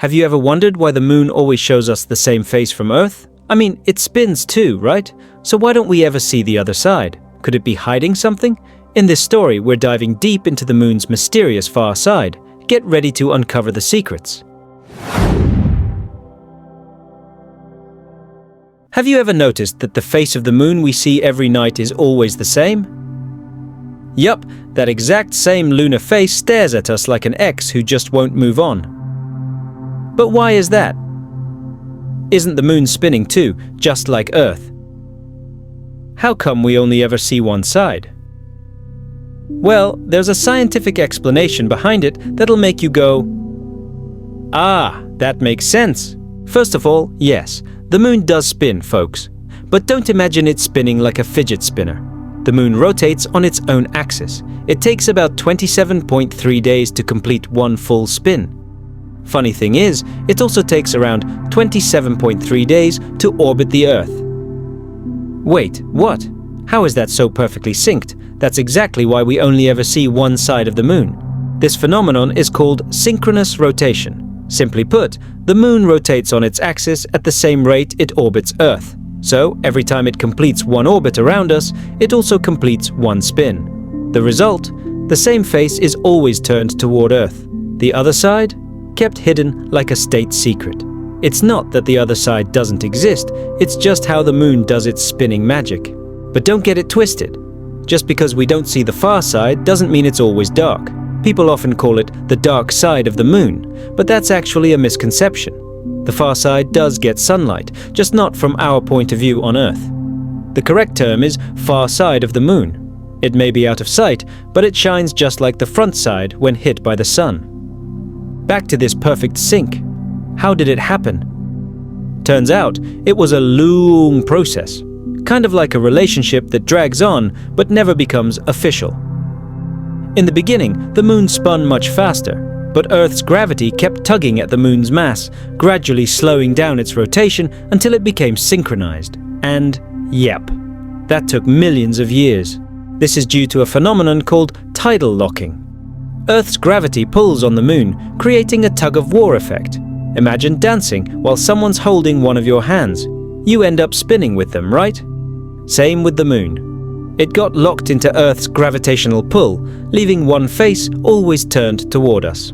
Have you ever wondered why the moon always shows us the same face from Earth? I mean, it spins too, right? So why don't we ever see the other side? Could it be hiding something? In this story, we're diving deep into the moon's mysterious far side. Get ready to uncover the secrets. Have you ever noticed that the face of the moon we see every night is always the same? Yup, that exact same lunar face stares at us like an ex who just won't move on. But why is that? Isn't the moon spinning too, just like Earth? How come we only ever see one side? Well, there's a scientific explanation behind it that'll make you go, "Ah, that makes sense." First of all, yes, the moon does spin, folks. But don't imagine it spinning like a fidget spinner. The moon rotates on its own axis. It takes about 27.3 days to complete one full spin. Funny thing is, it also takes around 27.3 days to orbit the Earth. Wait, what? How is that so perfectly synced? That's exactly why we only ever see one side of the moon. This phenomenon is called synchronous rotation. Simply put, the moon rotates on its axis at the same rate it orbits Earth. So, every time it completes one orbit around us, it also completes one spin. The result? The same face is always turned toward Earth. The other side? Kept hidden like a state secret. It's not that the other side doesn't exist, it's just how the moon does its spinning magic. But don't get it twisted. Just because we don't see the far side doesn't mean it's always dark. People often call it the dark side of the moon, but that's actually a misconception. The far side does get sunlight, just not from our point of view on Earth. The correct term is far side of the moon. It may be out of sight, but it shines just like the front side when hit by the sun. Back to this perfect sync. How did it happen? Turns out, it was a long process. Kind of like a relationship that drags on, but never becomes official. In the beginning, the moon spun much faster, but Earth's gravity kept tugging at the moon's mass, gradually slowing down its rotation until it became synchronized. And, yep, that took millions of years. This is due to a phenomenon called tidal locking. Earth's gravity pulls on the moon, creating a tug-of-war effect. Imagine dancing while someone's holding one of your hands. You end up spinning with them, right? Same with the moon. It got locked into Earth's gravitational pull, leaving one face always turned toward us.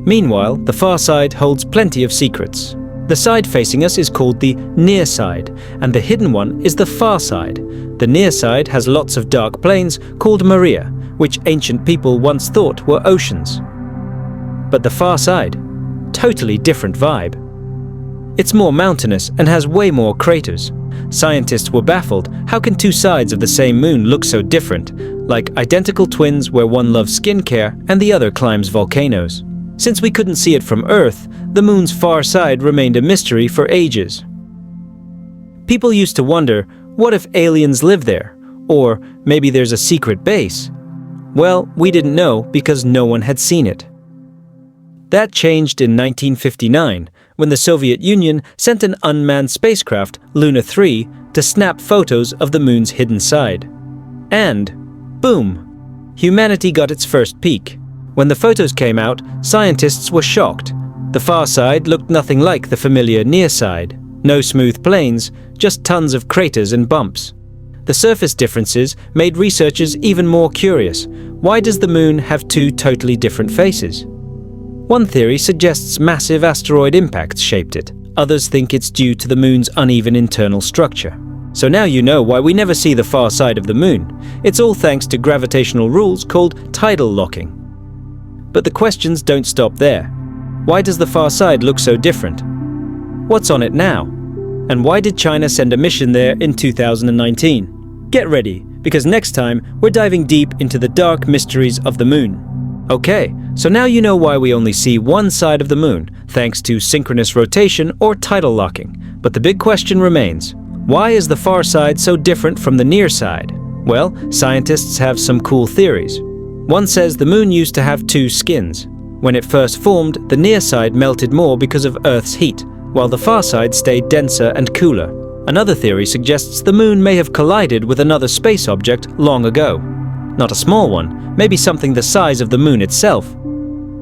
Meanwhile, the far side holds plenty of secrets. The side facing us is called the near side, and the hidden one is the far side. The near side has lots of dark plains called Maria, which ancient people once thought were oceans. But the far side? Totally different vibe. It's more mountainous and has way more craters. Scientists were baffled. How can two sides of the same moon look so different? Like identical twins where one loves skincare and the other climbs volcanoes. Since we couldn't see it from Earth, the moon's far side remained a mystery for ages. People used to wonder, what if aliens live there? Or maybe there's a secret base? Well, we didn't know because no one had seen it. That changed in 1959, when the Soviet Union sent an unmanned spacecraft, Luna 3, to snap photos of the moon's hidden side. And, boom, humanity got its first peek. When the photos came out, scientists were shocked. The far side looked nothing like the familiar near side. No smooth plains, just tons of craters and bumps. The surface differences made researchers even more curious. Why does the moon have two totally different faces? One theory suggests massive asteroid impacts shaped it. Others think it's due to the moon's uneven internal structure. So now you know why we never see the far side of the moon. It's all thanks to gravitational rules called tidal locking. But the questions don't stop there. Why does the far side look so different? What's on it now? And why did China send a mission there in 2019? Get ready, because next time we're diving deep into the dark mysteries of the moon. Okay, so now you know why we only see one side of the moon, thanks to synchronous rotation or tidal locking. But the big question remains, why is the far side so different from the near side? Well, scientists have some cool theories. One says the moon used to have two skins. When it first formed, the near side melted more because of Earth's heat, while the far side stayed denser and cooler. Another theory suggests the moon may have collided with another space object long ago. Not a small one, maybe something the size of the moon itself.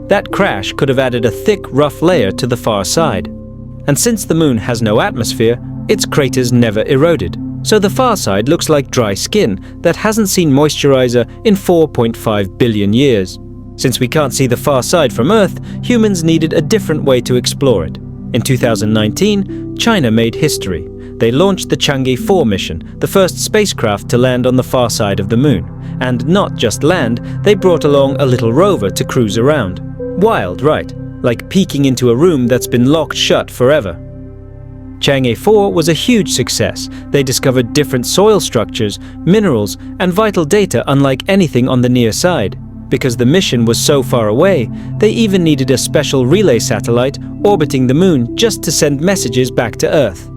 That crash could have added a thick, rough layer to the far side. And since the moon has no atmosphere, its craters never eroded. So the far side looks like dry skin that hasn't seen moisturizer in 4.5 billion years. Since we can't see the far side from Earth, humans needed a different way to explore it. In 2019, China made history. They launched the Chang'e 4 mission, the first spacecraft to land on the far side of the moon. And not just land, they brought along a little rover to cruise around. Wild, right? Like peeking into a room that's been locked shut forever. Chang'e 4 was a huge success. They discovered different soil structures, minerals, and vital data unlike anything on the near side. Because the mission was so far away, they even needed a special relay satellite orbiting the moon just to send messages back to Earth.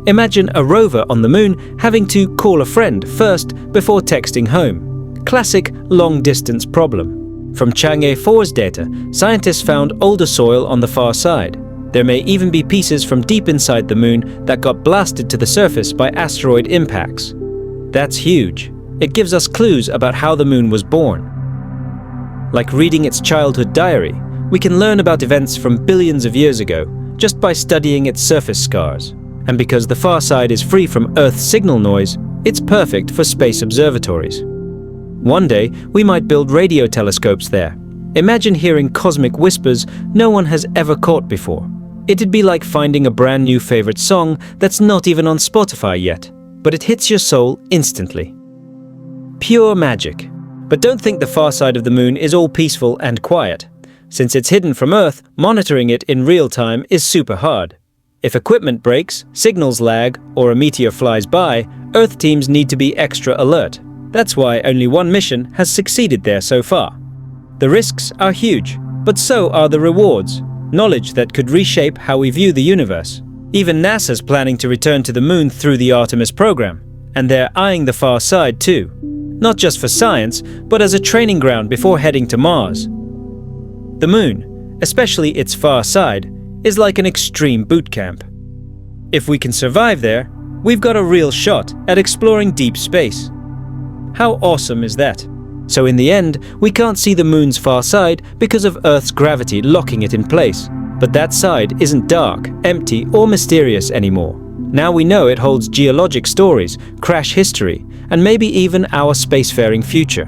Imagine a rover on the moon having to call a friend first before texting home. Classic long-distance problem. From Chang'e 4's data, scientists found older soil on the far side. There may even be pieces from deep inside the moon that got blasted to the surface by asteroid impacts. That's huge. It gives us clues about how the moon was born. Like reading its childhood diary, we can learn about events from billions of years ago just by studying its surface scars. And because the far side is free from Earth's signal noise, it's perfect for space observatories. One day, we might build radio telescopes there. Imagine hearing cosmic whispers no one has ever caught before. It'd be like finding a brand new favorite song that's not even on Spotify yet, but it hits your soul instantly. Pure magic. But don't think the far side of the moon is all peaceful and quiet. Since it's hidden from Earth, monitoring it in real time is super hard. If equipment breaks, signals lag, or a meteor flies by, Earth teams need to be extra alert. That's why only one mission has succeeded there so far. The risks are huge, but so are the rewards. Knowledge that could reshape how we view the universe. Even NASA's planning to return to the moon through the Artemis program. And they're eyeing the far side too. Not just for science, but as a training ground before heading to Mars. The moon, especially its far side, is like an extreme boot camp. If we can survive there, we've got a real shot at exploring deep space. How awesome is that? So in the end, we can't see the moon's far side because of Earth's gravity locking it in place. But that side isn't dark, empty, or mysterious anymore. Now we know it holds geologic stories, crash history, and maybe even our spacefaring future.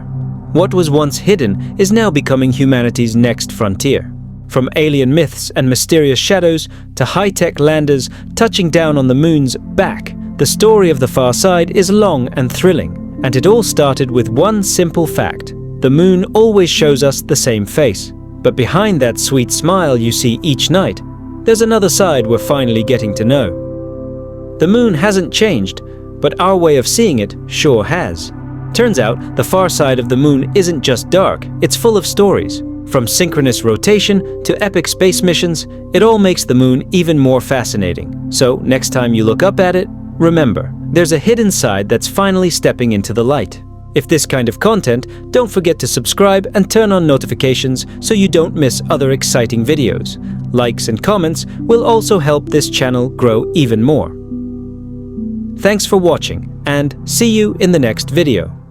What was once hidden is now becoming humanity's next frontier. From alien myths and mysterious shadows to high-tech landers touching down on the moon's back, the story of the far side is long and thrilling. And it all started with one simple fact. The moon always shows us the same face. But behind that sweet smile you see each night, there's another side we're finally getting to know. The moon hasn't changed, but our way of seeing it sure has. Turns out, the far side of the moon isn't just dark, it's full of stories. From synchronous rotation to epic space missions, it all makes the moon even more fascinating. So, next time you look up at it, remember, there's a hidden side that's finally stepping into the light. If this kind of content, don't forget to subscribe and turn on notifications so you don't miss other exciting videos. Likes and comments will also help this channel grow even more. Thanks for watching, and see you in the next video.